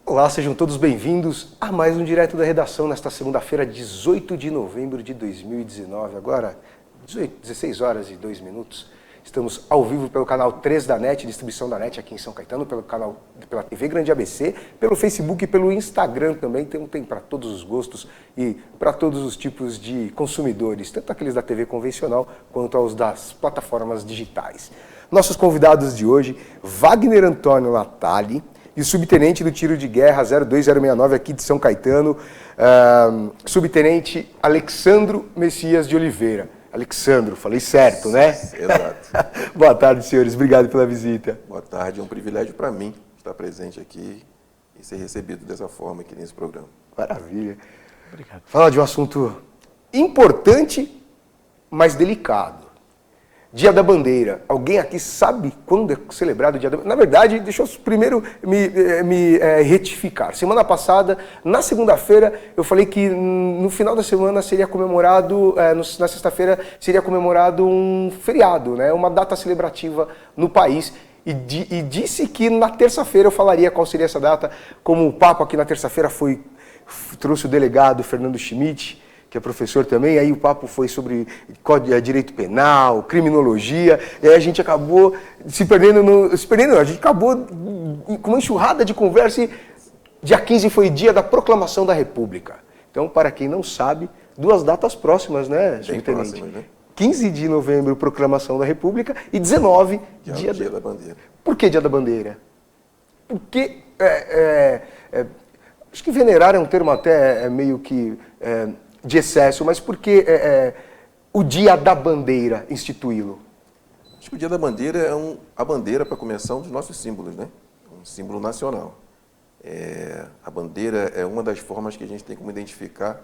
Olá, sejam todos bem-vindos a mais um Direto da Redação nesta segunda-feira, 18 de novembro de 2019. Agora, 16 horas e 2 minutos. Estamos ao vivo pelo canal 3 da NET, distribuição da NET aqui em São Caetano, pela TV Grande ABC, pelo Facebook e pelo Instagram também. Tem para todos os gostos e para todos os tipos de consumidores, tanto aqueles da TV convencional quanto aos das plataformas digitais. Nossos convidados de hoje, Wagner Antônio Natali, e o subtenente do tiro de guerra 02069 aqui de São Caetano, subtenente Alexandro Messias de Oliveira. Alexandro, falei certo, né? Exato. Boa tarde, senhores. Obrigado pela visita. Boa tarde. É um privilégio para mim estar presente aqui e ser recebido dessa forma aqui nesse programa. Maravilha. Obrigado. Falar de um assunto importante, mas delicado. Dia da Bandeira. Alguém aqui sabe quando é celebrado o Dia da Bandeira? Na verdade, deixa eu primeiro me retificar. Semana passada, na segunda-feira, eu falei que no final da semana seria comemorado, na sexta-feira seria comemorado um feriado, né? Uma data celebrativa no país. E disse que na terça-feira eu falaria qual seria essa data. Como o papo aqui na terça-feira trouxe o delegado Fernando Schmidt, que é professor também, aí o papo foi sobre direito penal, criminologia, e aí a gente acabou se perdendo, a gente acabou com uma enxurrada de conversa e dia 15 foi dia da proclamação da República. Então, para quem não sabe, duas datas próximas, né, subtenente? Próximas, né? 15 de novembro, proclamação da República, e 19, dia da Bandeira. Por que Dia da Bandeira? Porque, acho que venerar é um termo até meio que de excesso, mas por que o Dia da Bandeira instituí-lo? Acho que o Dia da Bandeira é a bandeira, para começar, um dos nossos símbolos, né? Um símbolo nacional. A bandeira é uma das formas que a gente tem como identificar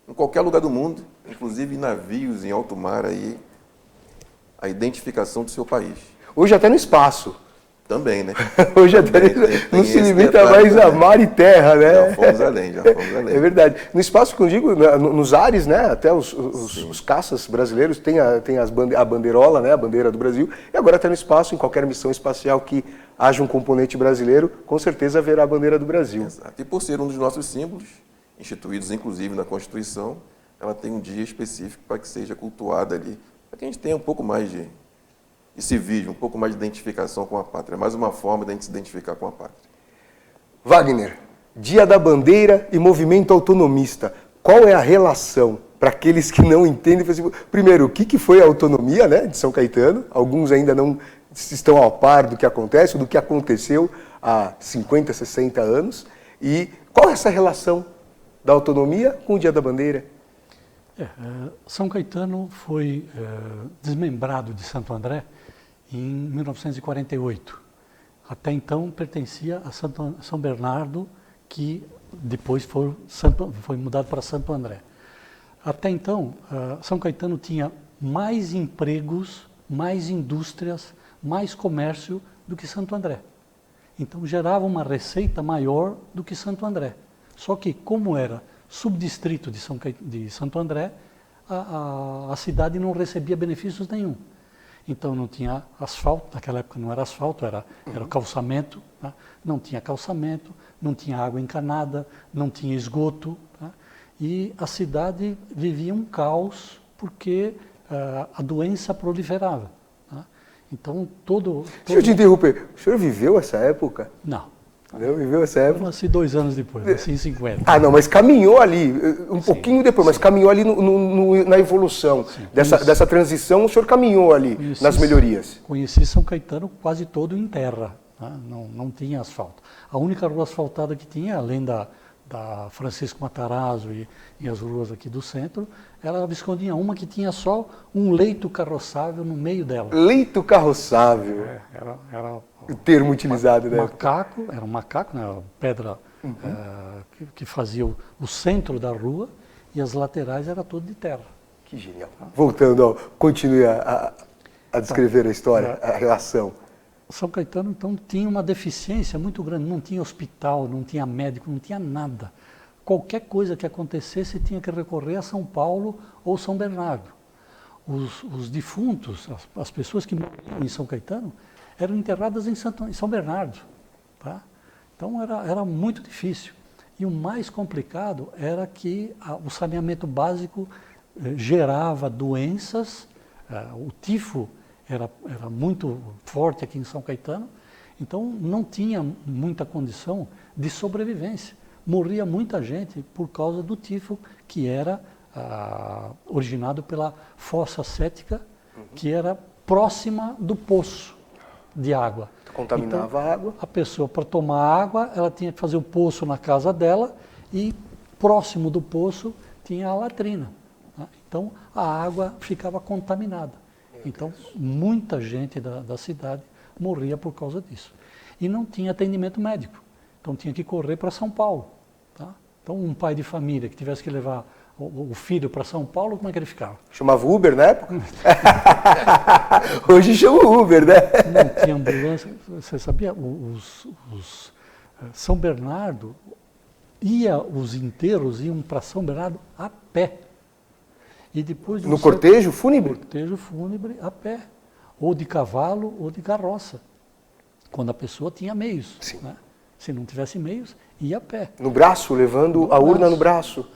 em qualquer lugar do mundo, inclusive em navios, em alto mar, aí, a identificação do seu país. Hoje até no espaço. Também, né? Hoje até não se limita mais a mar e terra, né? Já fomos além. É verdade. No espaço, que eu digo, nos ares, né? Até os caças brasileiros têm a bandeirola, né? A bandeira do Brasil. E agora até no espaço, em qualquer missão espacial que haja um componente brasileiro, com certeza haverá a bandeira do Brasil. Exato. E por ser um dos nossos símbolos, instituídos inclusive na Constituição, ela tem um dia específico para que seja cultuada ali, para que a gente tenha um pouco mais de civismo, um pouco mais de identificação com a pátria. É mais uma forma de a gente se identificar com a pátria. Wagner, Dia da Bandeira e movimento autonomista. Qual é a relação para aqueles que não entendem? Primeiro, o que foi a autonomia, né, de São Caetano? Alguns ainda não estão ao par do que acontece, do que aconteceu há 50, 60 anos. E qual é essa relação da autonomia com o Dia da Bandeira? São Caetano foi desmembrado de Santo André em 1948. Até então pertencia a São Bernardo, que depois foi mudado para Santo André. Até então, São Caetano tinha mais empregos, mais indústrias, mais comércio do que Santo André. Então gerava uma receita maior do que Santo André. Só que, como era subdistrito de Santo André, a cidade não recebia benefícios nenhum. Então não tinha asfalto, naquela época não era asfalto, era calçamento, tá? Não tinha calçamento, não tinha água encanada, não tinha esgoto, tá? E a cidade vivia um caos porque a doença proliferava. Tá? Então Deixa eu te interromper, o senhor viveu essa época? Não. Não viveu essa época? Eu nasci 2 anos depois, nasci em 50. Ah, não, mas caminhou ali, pouquinho depois, mas caminhou ali na evolução dessa transição, o senhor caminhou ali nas melhorias. Conheci São Caetano quase todo em terra, né? Não tinha asfalto. A única rua asfaltada que tinha, além da Francisco Matarazzo e as ruas aqui do centro, era a Viscontinha, uma que tinha só um leito carroçável no meio dela. Leito carroçável? Era o termo utilizado, né? Era um macaco, né? Pedra que fazia o centro da rua e as laterais era tudo de terra. Que genial. Voltando, continue a descrever a história, a relação. São Caetano, então, tinha uma deficiência muito grande, não tinha hospital, não tinha médico, não tinha nada. Qualquer coisa que acontecesse tinha que recorrer a São Paulo ou São Bernardo. Os defuntos, as pessoas que morriam em São Caetano, eram enterradas em São Bernardo. Tá? Então era muito difícil. E o mais complicado era que o saneamento básico gerava doenças, o tifo era muito forte aqui em São Caetano, então não tinha muita condição de sobrevivência. Morria muita gente por causa do tifo, que era originado pela fossa séptica, que era próxima do poço de água. Contaminava então, a água. A pessoa, para tomar água, ela tinha que fazer o poço na casa dela e próximo do poço tinha a latrina. Né? Então, a água ficava contaminada. Então, muita gente da cidade morria por causa disso. E não tinha atendimento médico. Então, tinha que correr para São Paulo. Tá? Então, um pai de família que tivesse que levar o filho para São Paulo, como é que ele ficava? Chamava Uber na época? Hoje chama Uber, né? Não tinha ambulância. Você sabia? São Bernardo, os inteiros iam para São Bernardo a pé. E depois no cortejo fúnebre? Cortejo fúnebre a pé. Ou de cavalo ou de carroça. Quando a pessoa tinha meios. Sim. Né? Se não tivesse meios, ia a pé. No braço, levando a urna no braço.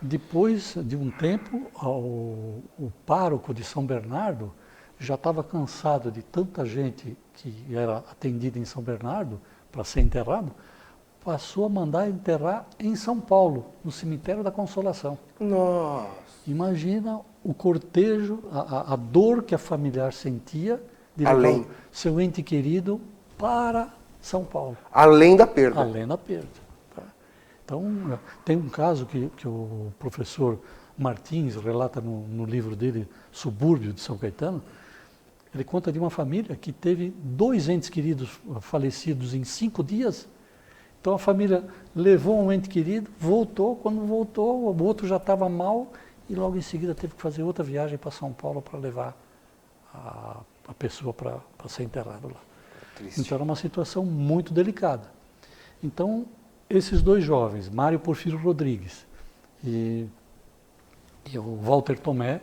Depois de um tempo, o pároco de São Bernardo já estava cansado de tanta gente que era atendida em São Bernardo para ser enterrado, passou a mandar enterrar em São Paulo, no cemitério da Consolação. Nossa! Imagina o cortejo, a dor que a familiar sentia de levar o seu ente querido para São Paulo. Além da perda. Além da perda. Então, tem um caso que o professor Martins relata no livro dele, Subúrbio de São Caetano. Ele conta de uma família que teve 2 entes queridos falecidos em 5 dias. Então, a família levou um ente querido, voltou. Quando voltou, o outro já estava mal e logo em seguida teve que fazer outra viagem para São Paulo para levar a pessoa para ser enterrado lá. Triste. Então, era uma situação muito delicada. Então, esses 2 jovens, Mário Porfírio Rodrigues e o Walter Tomé,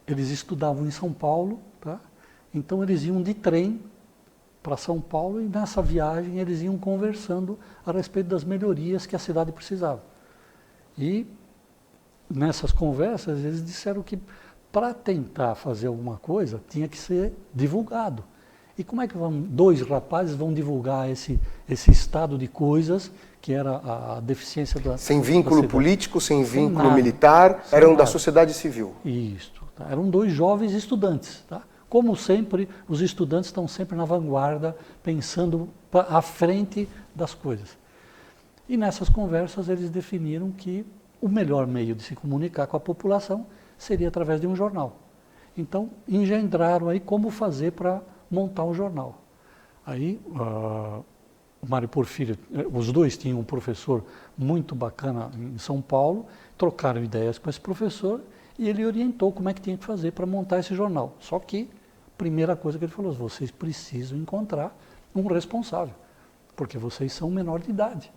eles estudavam em São Paulo, tá? Então eles iam de trem para São Paulo e nessa viagem eles iam conversando a respeito das melhorias que a cidade precisava. E nessas conversas eles disseram que para tentar fazer alguma coisa tinha que ser divulgado. E como é que 2 rapazes vão divulgar esse estado de coisas que era a deficiência da sem vínculo da político, sem vínculo nada, militar, sem eram nada. da sociedade civil. Isso. Tá? Eram 2 jovens estudantes. Tá? Como sempre, os estudantes estão sempre na vanguarda, pensando à frente das coisas. E nessas conversas eles definiram que o melhor meio de se comunicar com a população seria através de um jornal. Então, engendraram aí como fazer para montar um jornal. Aí, o Mário Porfírio, os 2 tinham um professor muito bacana em São Paulo, trocaram ideias com esse professor e ele orientou como é que tinha que fazer para montar esse jornal. Só que, a primeira coisa que ele falou, vocês precisam encontrar um responsável, porque vocês são menor de idade.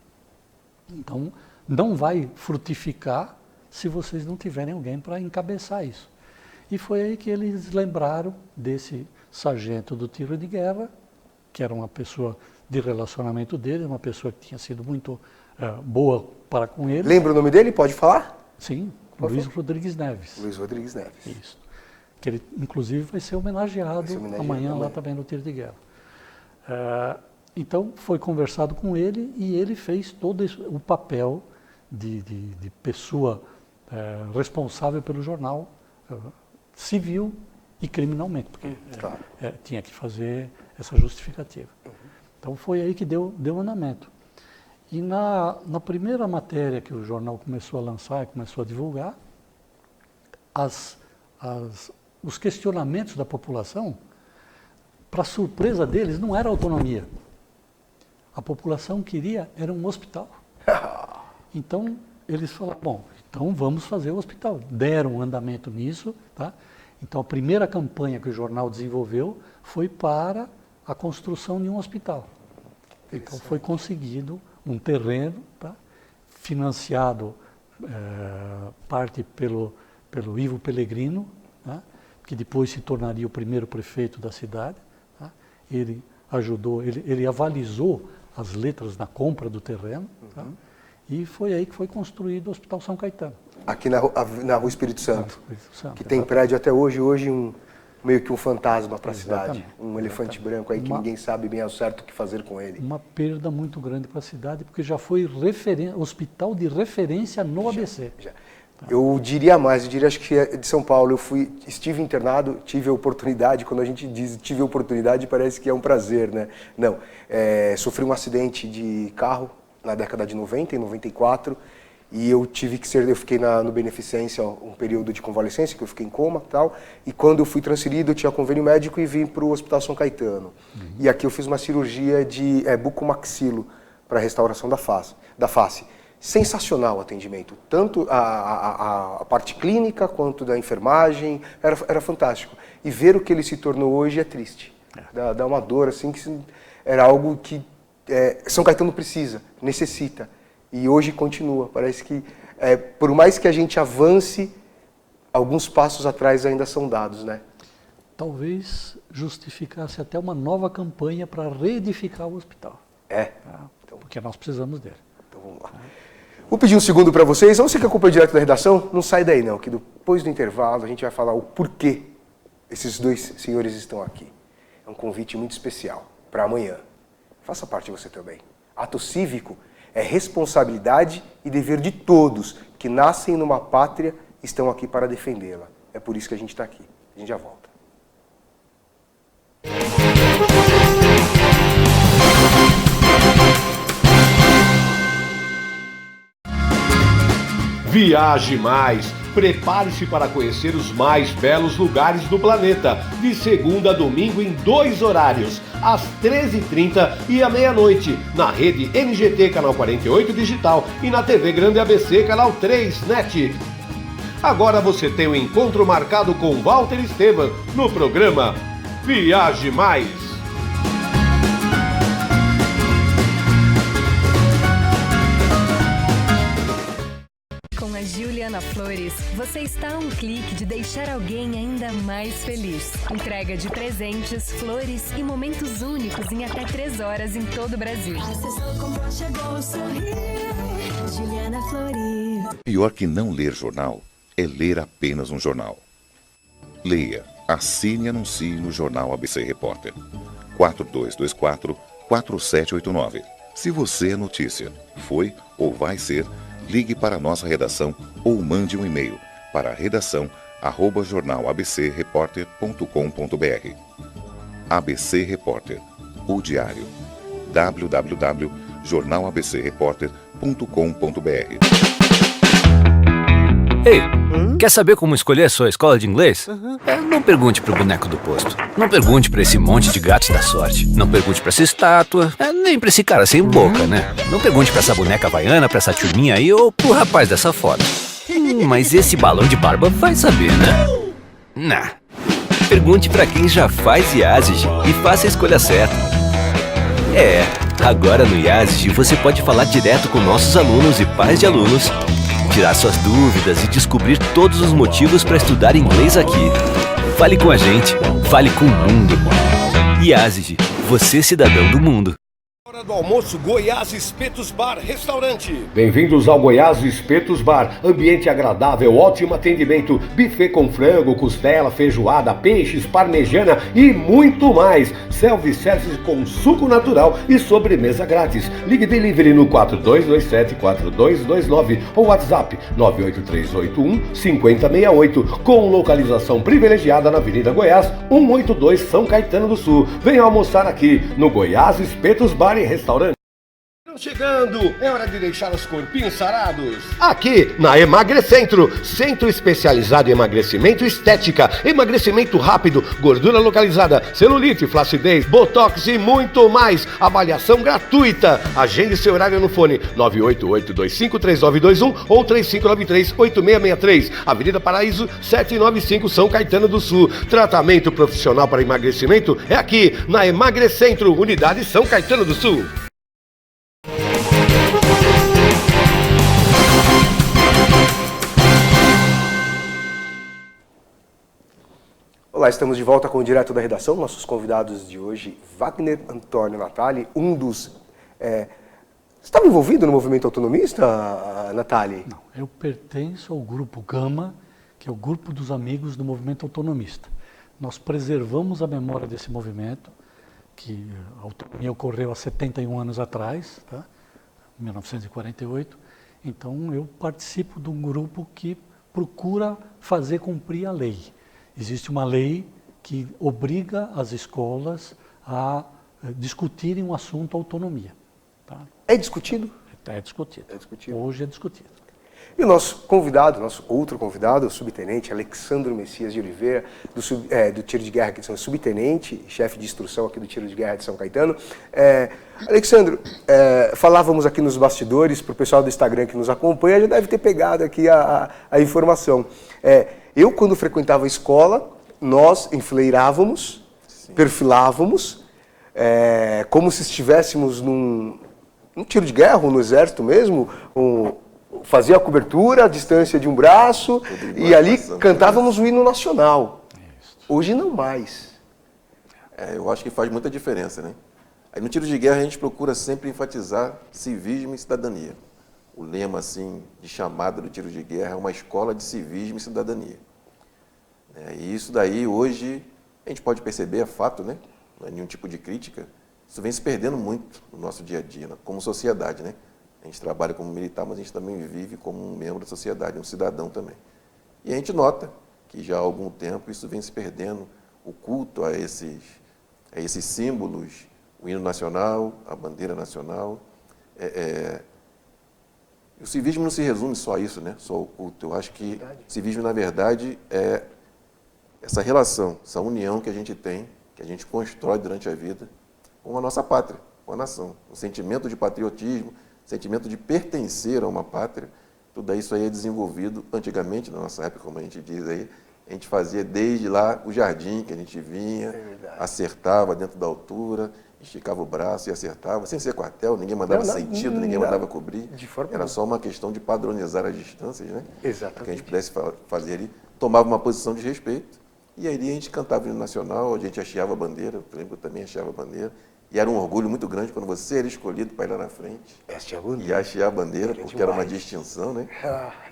Então, não vai frutificar se vocês não tiverem alguém para encabeçar isso. E foi aí que eles lembraram desse sargento do tiro de guerra, que era uma pessoa de relacionamento dele, uma pessoa que tinha sido muito boa para com ele. Lembra o nome dele? Pode falar? Sim, Luiz Rodrigues Neves. Luiz Rodrigues Neves. Isso. Que ele, inclusive, vai ser homenageado amanhã lá também no tiro de guerra. Então, foi conversado com ele e ele fez todo o papel de pessoa responsável pelo jornal civil e criminalmente, porque claro. Tinha que fazer essa justificativa. Então foi aí que deu andamento. E na primeira matéria que o jornal começou a lançar e começou a divulgar, os questionamentos da população, para surpresa deles, não era autonomia. A população queria era um hospital. Então eles falaram, bom, então vamos fazer o hospital. Deram andamento nisso, tá? Então, a primeira campanha que o jornal desenvolveu foi para a construção de um hospital. Então, foi conseguido um terreno, tá? Financiado parte pelo Ivo Pellegrino, tá? Que depois se tornaria o primeiro prefeito da cidade. Tá? Ele ajudou, ele avalizou as letras na compra do terreno, tá? E foi aí que foi construído o Hospital São Caetano. Aqui na Rua Espírito Santo, Espírito Santo, que tem prédio até hoje meio que um fantasma para a cidade, Exatamente, um elefante branco aí que ninguém sabe bem ao certo o que fazer com ele. Uma perda muito grande para a cidade, porque já foi hospital de referência no ABC. Já. Eu diria mais, acho que é de São Paulo, estive internado, tive a oportunidade, quando a gente diz tive a oportunidade parece que é um prazer, né? Não, sofri um acidente de carro na década de 90, em 94, e eu fiquei no Beneficência um período de convalescência, que eu fiquei em coma e tal, e quando eu fui transferido eu tinha convênio médico e vim para o Hospital São Caetano. E aqui eu fiz uma cirurgia de bucomaxilo para restauração da face. Sensacional o atendimento, tanto a parte clínica quanto da enfermagem, era fantástico. E ver o que ele se tornou hoje é triste, dá uma dor assim, que era algo que São Caetano necessita, e hoje continua. Parece que, por mais que a gente avance, alguns passos atrás ainda são dados, né? Talvez justificasse até uma nova campanha para reedificar o hospital. Porque nós precisamos dele. Então vamos lá. Vou pedir um segundo para vocês. Você que acompanha direto da redação, não sai daí não, que depois do intervalo a gente vai falar o porquê esses dois senhores estão aqui. É um convite muito especial para amanhã. Faça parte você também. Ato cívico é responsabilidade e dever de todos que nascem numa pátria e estão aqui para defendê-la. É por isso que a gente está aqui. A gente já volta. Viaje mais! Prepare-se para conhecer os mais belos lugares do planeta, de segunda a domingo em 2 horários, às 13h30 e à meia-noite, na rede NGT Canal 48 Digital e na TV Grande ABC Canal 3 NET. Agora você tem um encontro marcado com Walter Esteban no programa Viaje Mais! Juliana Flores, você está a um clique de deixar alguém ainda mais feliz. Entrega de presentes, flores e momentos únicos em até 3 horas em todo o Brasil. Juliana Flores. Pior que não ler jornal é ler apenas um jornal. Leia, assine e anuncie no Jornal ABC Repórter. 4224-4789. Se você é notícia, foi ou vai ser, ligue para a nossa redação ou mande um e-mail para redação@jornalabcreporter.com.br. ABC Repórter, o diário. www.jornalabcreporter.com.br. Ei, quer saber como escolher a sua escola de inglês? Não pergunte pro boneco do posto. Não pergunte pra esse monte de gatos da sorte. Não pergunte pra essa estátua. Nem pra esse cara sem boca, né? Não pergunte pra essa boneca havaiana, pra essa turminha aí ou pro rapaz dessa foto. Mas esse balão de barba vai saber, né? Nah. Pergunte pra quem já faz IASIG e faça a escolha certa. Agora no IASIG você pode falar direto com nossos alunos e pais de alunos, tirar suas dúvidas e descobrir todos os motivos para estudar inglês aqui. Fale com a gente, fale com o mundo. IASIG, você cidadão do mundo. Hora do almoço, Goiás Espetos Bar Restaurante. Bem-vindos ao Goiás Espetos Bar. Ambiente agradável, ótimo atendimento, buffet com frango, costela, feijoada, peixes, parmegiana e muito mais. Self-service com suco natural e sobremesa grátis. Ligue delivery no 4227-4229 ou WhatsApp 98381-5068 com localização privilegiada na Avenida Goiás 182, São Caetano do Sul. Venha almoçar aqui no Goiás Espetos Bar e Restaurante. Chegando, é hora de deixar os corpinhos sarados. Aqui na Emagrecentro, centro especializado em emagrecimento e estética, emagrecimento rápido, gordura localizada, celulite, flacidez, botox e muito mais. Avaliação gratuita. Agende seu horário no fone 988-253921 ou 3593-8663. Avenida Paraíso 795, São Caetano do Sul. Tratamento profissional para emagrecimento é aqui na Emagrecentro, unidade São Caetano do Sul. Olá, estamos de volta com o Direto da Redação. Nossos convidados de hoje, Wagner Antônio Natali, um dos Você estava envolvido no movimento autonomista, Natália? Não, eu pertenço ao grupo Gama, que é o grupo dos amigos do movimento autonomista. Nós preservamos a memória desse movimento, que a autonomia ocorreu há 71 anos atrás, tá? 1948. Então eu participo de um grupo que procura fazer cumprir a lei. Existe uma lei que obriga as escolas a discutirem o assunto autonomia. Tá? É discutido? É discutido. É discutido. Hoje é discutido. E o nosso convidado, nosso outro convidado, o subtenente Alexandro Messias de Oliveira, do Tiro de Guerra aqui de São Caetano, subtenente, chefe de instrução aqui do Tiro de Guerra de São Caetano. Alexandro, falávamos aqui nos bastidores, para o pessoal do Instagram que nos acompanha, já deve ter pegado aqui a informação. Eu, quando frequentava a escola, nós enfileirávamos, perfilávamos, como se estivéssemos num tiro de guerra, ou no exército mesmo, fazia a cobertura, a distância de um braço, e ali cantávamos o hino nacional. Hoje não mais. Eu acho que faz muita diferença, né? Aí no tiro de guerra a gente procura sempre enfatizar civismo e cidadania. O lema, assim, de chamada do tiro de guerra é uma escola de civismo e cidadania. E isso daí, hoje, a gente pode perceber, é fato, né? Não é nenhum tipo de crítica. Isso vem se perdendo muito no nosso dia a dia, como sociedade, né? A gente trabalha como militar, mas a gente também vive como um membro da sociedade, um cidadão também. E a gente nota que já há algum tempo isso vem se perdendo, o culto a esses símbolos, o hino nacional, a bandeira nacional. O civismo não se resume só a isso, né? Só ao culto. Eu acho que o civismo, na verdade, é essa relação, essa união que a gente tem, que a gente constrói durante a vida com a nossa pátria, com a nação. O sentimento de patriotismo, sentimento de pertencer a uma pátria, tudo isso aí é desenvolvido antigamente, na nossa época, como a gente diz aí, a gente fazia desde lá o jardim que a gente vinha, acertava dentro da altura, esticava o braço e acertava, sem ser quartel, ninguém mandava sentido, ninguém mandava cobrir. Era só uma questão de padronizar as distâncias, né? Exatamente. Para que a gente pudesse fazer ali, tomava uma posição de respeito, e aí a gente cantava o hino nacional, a gente hasteava a bandeira, eu lembro que eu também hasteava a bandeira, e era um orgulho muito grande quando você era escolhido para ir lá na frente e hastear a bandeira, porque era uma distinção, né?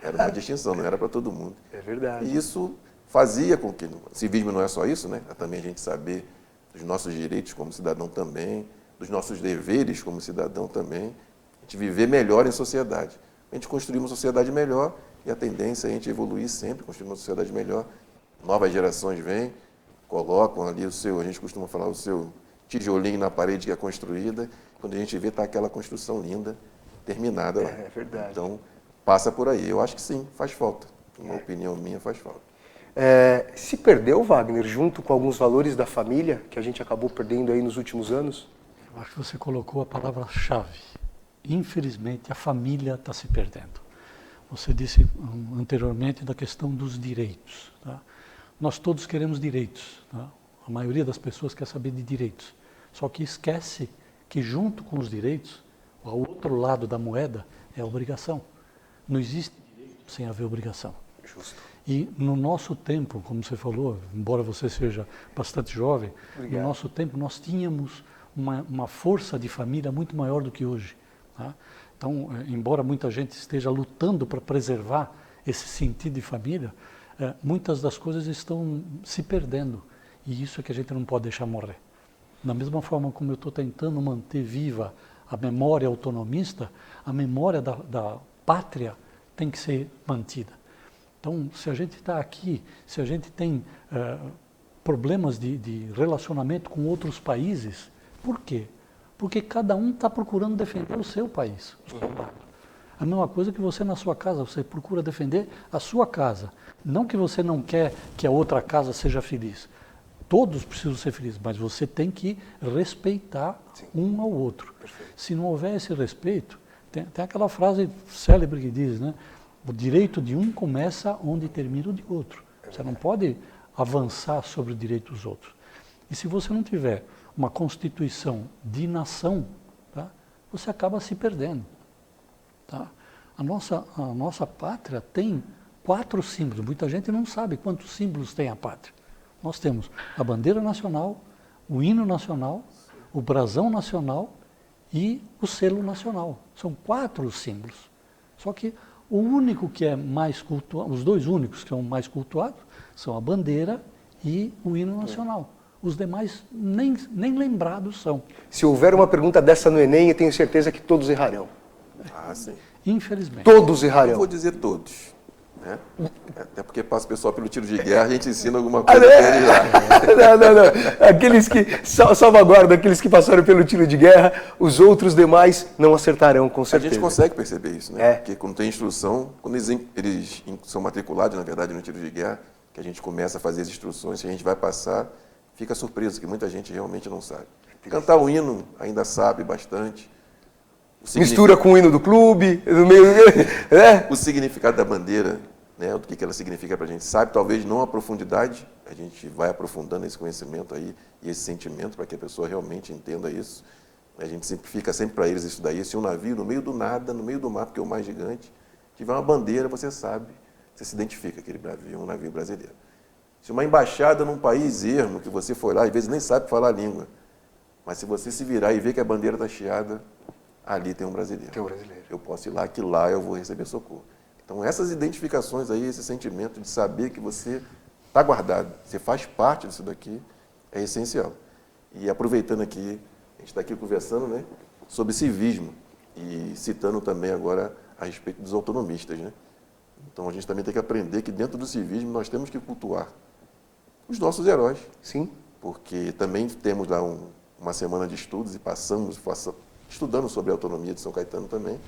Era uma distinção, não era para todo mundo. É verdade. E isso fazia com que, civismo não é só isso, né? É também a gente saber dos nossos direitos como cidadão também, dos nossos deveres como cidadão também, a gente viver melhor em sociedade. A gente construir uma sociedade melhor e a tendência é a gente evoluir sempre, construir uma sociedade melhor. Novas gerações vêm, colocam ali a gente costuma falar o seu tijolinho na parede que é construída, quando a gente vê, está aquela construção linda, terminada lá. É verdade. Então, passa por aí. Eu acho que sim, faz falta. Uma opinião minha, faz falta. Se perdeu, Wagner, junto com alguns valores da família, que a gente acabou perdendo aí nos últimos anos? Eu acho que você colocou a palavra-chave. Infelizmente, a família está se perdendo. Você disse anteriormente da questão dos direitos. Tá? Nós todos queremos direitos. Tá? A maioria das pessoas quer saber de direitos. Só que esquece que junto com os direitos, o outro lado da moeda é a obrigação. Não existe direito sem haver obrigação. Justo. E no nosso tempo, como você falou, embora você seja bastante jovem, no nosso tempo nós tínhamos uma força de família muito maior do que hoje. Tá? Então, embora muita gente esteja lutando para preservar esse sentido de família, muitas das coisas estão se perdendo. E isso é que a gente não pode deixar morrer. Da mesma forma como eu estou tentando manter viva a memória autonomista, a memória da pátria tem que ser mantida. Então, se a gente está aqui, se a gente tem problemas de relacionamento com outros países, por quê? Porque cada um está procurando defender o seu país, o seu lado. A mesma coisa que você na sua casa, você procura defender a sua casa. Não que você não quer que a outra casa seja feliz. Todos precisam ser felizes, mas você tem que respeitar um ao outro. Perfeito. Se não houver esse respeito, tem aquela frase célebre que diz, né? O direito de um começa onde termina o de outro. Você não pode avançar sobre o direito dos outros. E se você não tiver uma constituição de nação, tá? Você acaba se perdendo. Tá? A nossa pátria tem 4 símbolos. Muita gente não sabe quantos símbolos tem a pátria. Nós temos a bandeira nacional, o hino nacional, o brasão nacional e o selo nacional. São 4 os símbolos. Só que o único que é mais cultuado, os 2 únicos que são mais cultuados, são a bandeira e o hino nacional. Os demais nem lembrados são. Se houver uma pergunta dessa no Enem, eu tenho certeza que todos errarão. Ah, sim. Infelizmente. Todos Eu errarão. vou dizer todos. Né? Até porque passa o pessoal pelo tiro de guerra, a gente ensina alguma Ah, coisa para eles lá. não. Aqueles que salvaguardam, aqueles que passaram pelo tiro de guerra, os outros demais não acertarão, com A certeza. gente consegue perceber isso, né? É. Porque quando tem instrução, quando eles são matriculados, na verdade, no tiro de guerra, que a gente começa a fazer as instruções, que a gente vai passar, fica surpreso, que muita gente realmente não sabe. Cantar o hino ainda sabe bastante. Mistura com o hino do clube, do meio. Né? O significado da bandeira, né, o que ela significa para a gente, sabe, talvez não a profundidade, a gente vai aprofundando esse conhecimento aí e esse sentimento para que a pessoa realmente entenda isso. A gente simplifica sempre para eles isso daí. Se um navio no meio do nada, no meio do mar, porque é o mais gigante, tiver uma bandeira, você sabe, você se identifica aquele navio, é um navio brasileiro. Se uma embaixada num país ermo, que você for lá, às vezes nem sabe falar a língua, mas se você se virar e ver que a bandeira está chiada, ali tem um brasileiro. Tem um brasileiro. Eu posso ir lá, que lá eu vou receber socorro. Então, essas identificações aí, esse sentimento de saber que você está guardado, você faz parte disso daqui, é essencial. E aproveitando aqui, a gente está aqui conversando, né, sobre civismo e citando também agora a respeito dos autonomistas, né? Então, a gente também tem que aprender que dentro do civismo nós temos que cultuar os nossos heróis. Sim. Porque também temos lá uma semana de estudos e passamos estudando sobre a autonomia de São Caetano também,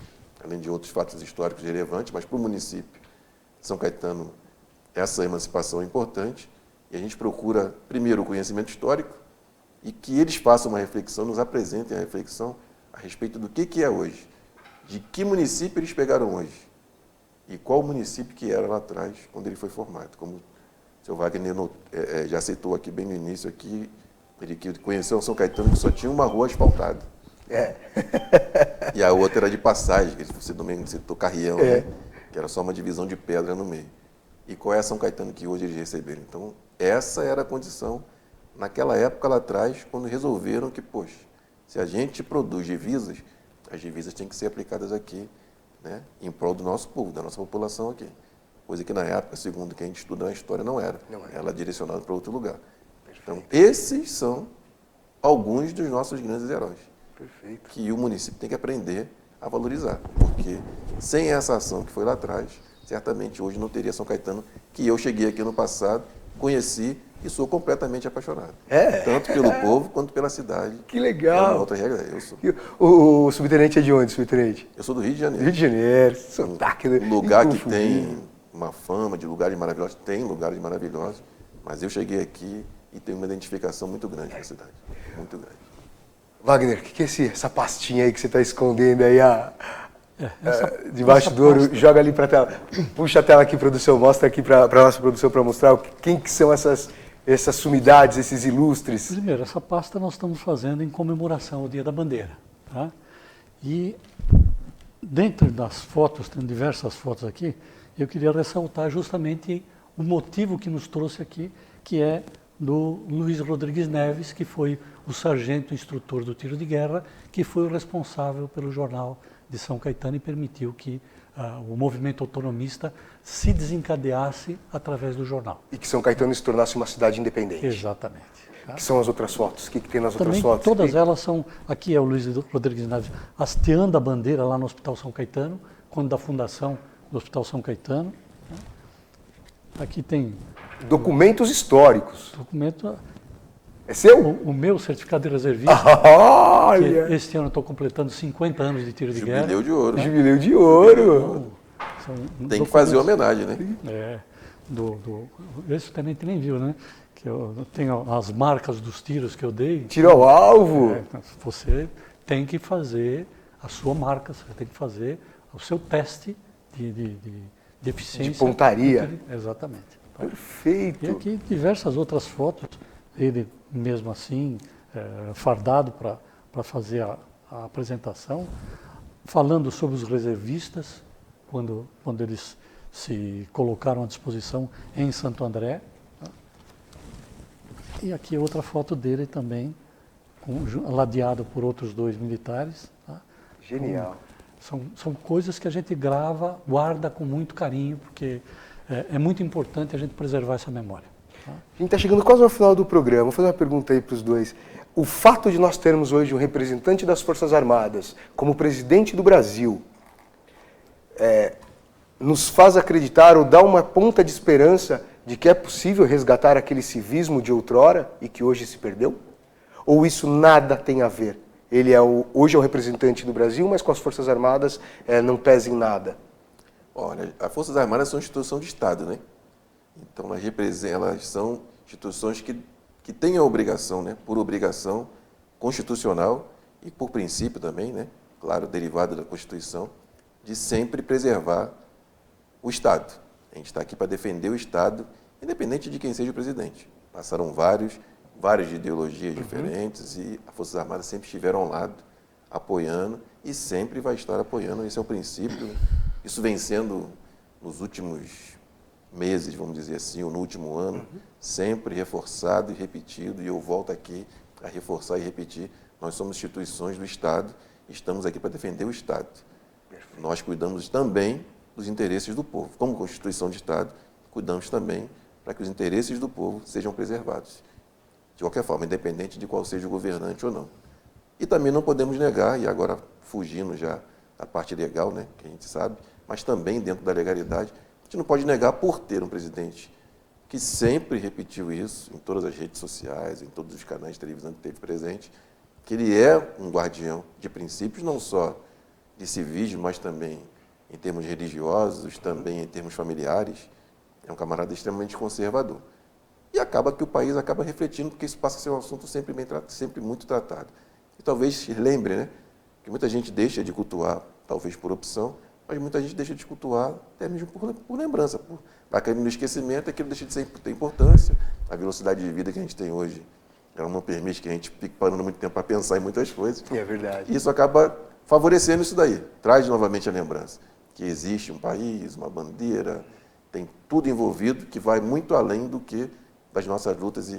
além de outros fatos históricos relevantes, mas para o município de São Caetano essa emancipação é importante e a gente procura, primeiro, o conhecimento histórico e que eles façam uma reflexão, nos apresentem a reflexão a respeito do que é hoje, de que município eles pegaram hoje e qual município que era lá atrás, quando ele foi formado. Como o seu Wagner já citou aqui bem no início, aqui, ele que conheceu São Caetano que só tinha uma rua asfaltada. É. E a outra era de passagem, que você também citou Carrião, né? Que era só uma divisão de pedra no meio. E qual é a São Caetano que hoje eles receberam? Então, essa era a condição naquela época lá atrás, quando resolveram que, poxa, se a gente produz divisas, as divisas têm que ser aplicadas aqui, né? Em prol do nosso povo, da nossa população aqui. Coisa que na época, segundo quem estuda na história, não era. Ela direcionada para outro lugar. Então, esses são alguns dos nossos grandes heróis. Perfeito. Que o município tem que aprender a valorizar, porque sem essa ação que foi lá atrás, certamente hoje não teria São Caetano, que eu cheguei aqui no passado, conheci e sou completamente apaixonado. Tanto pelo povo quanto pela cidade. Que legal. É uma outra regra, eu sou. O subtenente é de onde, subtenente? Eu sou do Rio de Janeiro. Rio de Janeiro. Sotaque, Um lugar que tem uma fama de lugares maravilhosos, tem lugares maravilhosos, mas eu cheguei aqui e tenho uma identificação muito grande com a cidade, muito grande. Wagner, o que é essa pastinha aí que você está escondendo aí debaixo do ouro? pasta. Joga ali para a tela. Puxa a tela aqui, produção. Mostra aqui para a nossa produção para mostrar quem que são essas sumidades, esses ilustres. Primeiro, essa pasta nós estamos fazendo em comemoração ao Dia da Bandeira. Tá? E dentro das fotos, tem diversas fotos aqui, eu queria ressaltar justamente o motivo que nos trouxe aqui, que é do Luiz Rodrigues Neves, que foi o sargento instrutor do tiro de guerra, que foi o responsável pelo jornal de São Caetano e permitiu que o movimento autonomista se desencadeasse através do jornal. E que São Caetano se tornasse uma cidade independente. Exatamente. Tá? Que são as outras fotos? O que tem nas outras Também fotos? todas elas são, aqui é o Luiz Rodrigues Neves hasteando a bandeira lá no Hospital São Caetano, quando da fundação do Hospital São Caetano. Aqui tem Documentos históricos. documento, É seu? o meu certificado de reservista, Olha! que este ano eu estou completando 50 anos de tiro de guerra. Jubileu de ouro. Jubileu de ouro. São Tem que fazer documentos- homenagem, né? esse também nem viu, né? Que eu tenho as marcas dos tiros que eu dei. Tiro ao alvo. Você tem que fazer a sua marca, você tem que fazer o seu teste de eficiência. De pontaria. Exatamente. Perfeito. E aqui diversas outras fotos, ele mesmo assim, fardado para fazer a apresentação, falando sobre os reservistas, quando eles se colocaram à disposição em Santo André. E aqui outra foto dele também, ladeado por outros 2 militares. Tá? Genial. São coisas que a gente grava, guarda com muito carinho, porque é muito importante a gente preservar essa memória. Tá? A gente está chegando quase ao final do programa. Vou fazer uma pergunta aí para os dois. O fato de nós termos hoje um representante das Forças Armadas como presidente do Brasil nos faz acreditar ou dá uma ponta de esperança de que é possível resgatar aquele civismo de outrora e que hoje se perdeu? Ou isso nada tem a ver? Ele hoje é o representante do Brasil, mas com as Forças Armadas não pesa em nada. Olha, as Forças Armadas são instituição de Estado, né? Então elas são instituições que têm a obrigação, né, por obrigação constitucional e por princípio também, né, claro, derivado da Constituição, de sempre preservar o Estado. A gente está aqui para defender o Estado, independente de quem seja o presidente. Passaram várias ideologias diferentes e as Forças Armadas sempre estiveram ao lado, apoiando e sempre vai estar apoiando. Esse é o princípio. Isso vem sendo nos últimos meses, vamos dizer assim, ou no último ano, sempre reforçado e repetido, e eu volto aqui a reforçar e repetir, nós somos instituições do Estado, estamos aqui para defender o Estado. Nós cuidamos também dos interesses do povo. Como Constituição de Estado, cuidamos também para que os interesses do povo sejam preservados. De qualquer forma, independente de qual seja o governante ou não. E também não podemos negar, e agora fugindo já da parte legal, né, que a gente sabe, mas também dentro da legalidade, a gente não pode negar por ter um presidente que sempre repetiu isso em todas as redes sociais, em todos os canais de televisão que teve presente, que ele é um guardião de princípios, não só de civismo, mas também em termos religiosos, também em termos familiares. É um camarada extremamente conservador. E acaba que o país acaba refletindo, porque isso passa a ser um assunto sempre muito tratado. E talvez lembre, né, que muita gente deixa de cultuar, talvez por opção, mas muita gente deixa de cultuar até mesmo por lembrança, vai caindo no esquecimento, aquilo deixa de ter importância. A velocidade de vida que a gente tem hoje, ela não permite que a gente fique parando muito tempo para pensar em muitas coisas. É verdade. E isso acaba favorecendo isso daí, traz novamente a lembrança, que existe um país, uma bandeira, tem tudo envolvido que vai muito além do que das nossas lutas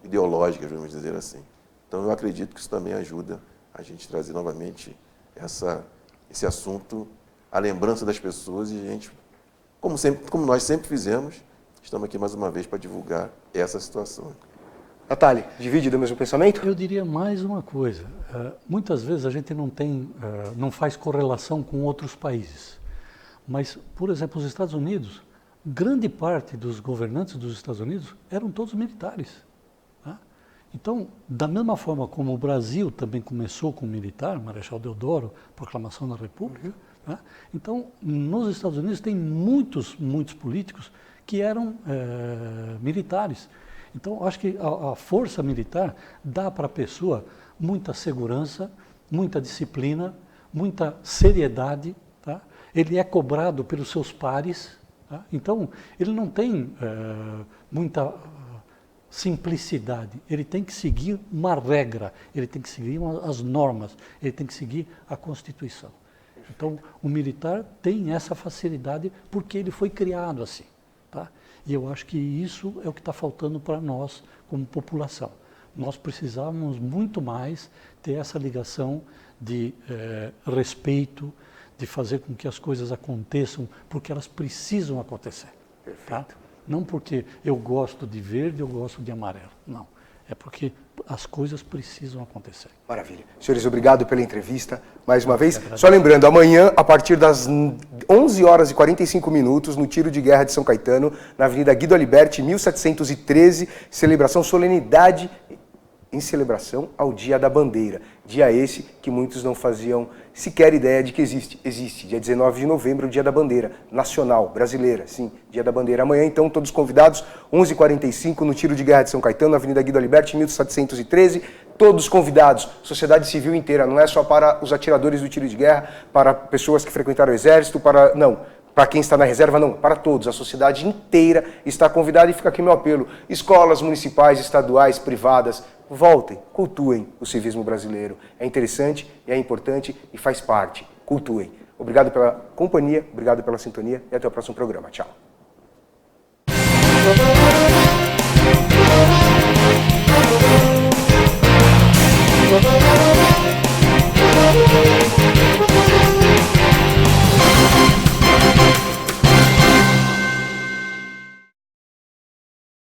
ideológicas, vamos dizer assim. Então eu acredito que isso também ajuda a gente trazer novamente esse assunto, a lembrança das pessoas, e a gente, como nós sempre fizemos, estamos aqui mais uma vez para divulgar essa situação. Natália, divide do mesmo pensamento? Eu diria mais uma coisa. Muitas vezes a gente não faz correlação com outros países. Mas, por exemplo, os Estados Unidos, grande parte dos governantes dos Estados Unidos eram todos militares. Tá? Então, da mesma forma como o Brasil também começou com militar, Marechal Deodoro, Proclamação da República, tá? Então, nos Estados Unidos tem muitos políticos que eram militares. Então, acho que a força militar dá para a pessoa muita segurança, muita disciplina, muita seriedade. Tá? Ele é cobrado pelos seus pares. Tá? Então, ele não tem muita simplicidade. Ele tem que seguir uma regra, ele tem que seguir as normas, ele tem que seguir a Constituição. Então, o militar tem essa facilidade porque ele foi criado assim. Tá? E eu acho que isso é o que está faltando para nós como população. Nós precisamos muito mais ter essa ligação de respeito, de fazer com que as coisas aconteçam porque elas precisam acontecer. Tá? Não porque eu gosto de verde, eu gosto de amarelo. Não. É porque as coisas precisam acontecer. Maravilha. Senhores, obrigado pela entrevista. Mais uma vez, só lembrando, amanhã, a partir das 11 horas e 45 minutos, no Tiro de Guerra de São Caetano, na Avenida Guido Aliberti, 1713, celebração, solenidade em celebração ao Dia da Bandeira. Dia esse que muitos não faziam sequer ideia de que existe. Existe, dia 19 de novembro, o Dia da Bandeira, nacional, brasileira, sim, Dia da Bandeira. Amanhã, então, todos convidados, 11h45, no Tiro de Guerra de São Caetano, na Avenida Guido Aliberti, 1713, todos convidados, sociedade civil inteira, não é só para os atiradores do tiro de guerra, para pessoas que frequentaram o Exército, para quem está na reserva, não, para todos, a sociedade inteira está convidada, e fica aqui meu apelo, escolas municipais, estaduais, privadas, voltem, cultuem o civismo brasileiro. É interessante, é importante e faz parte. Cultuem. Obrigado pela companhia, obrigado pela sintonia e até o próximo programa. Tchau. Música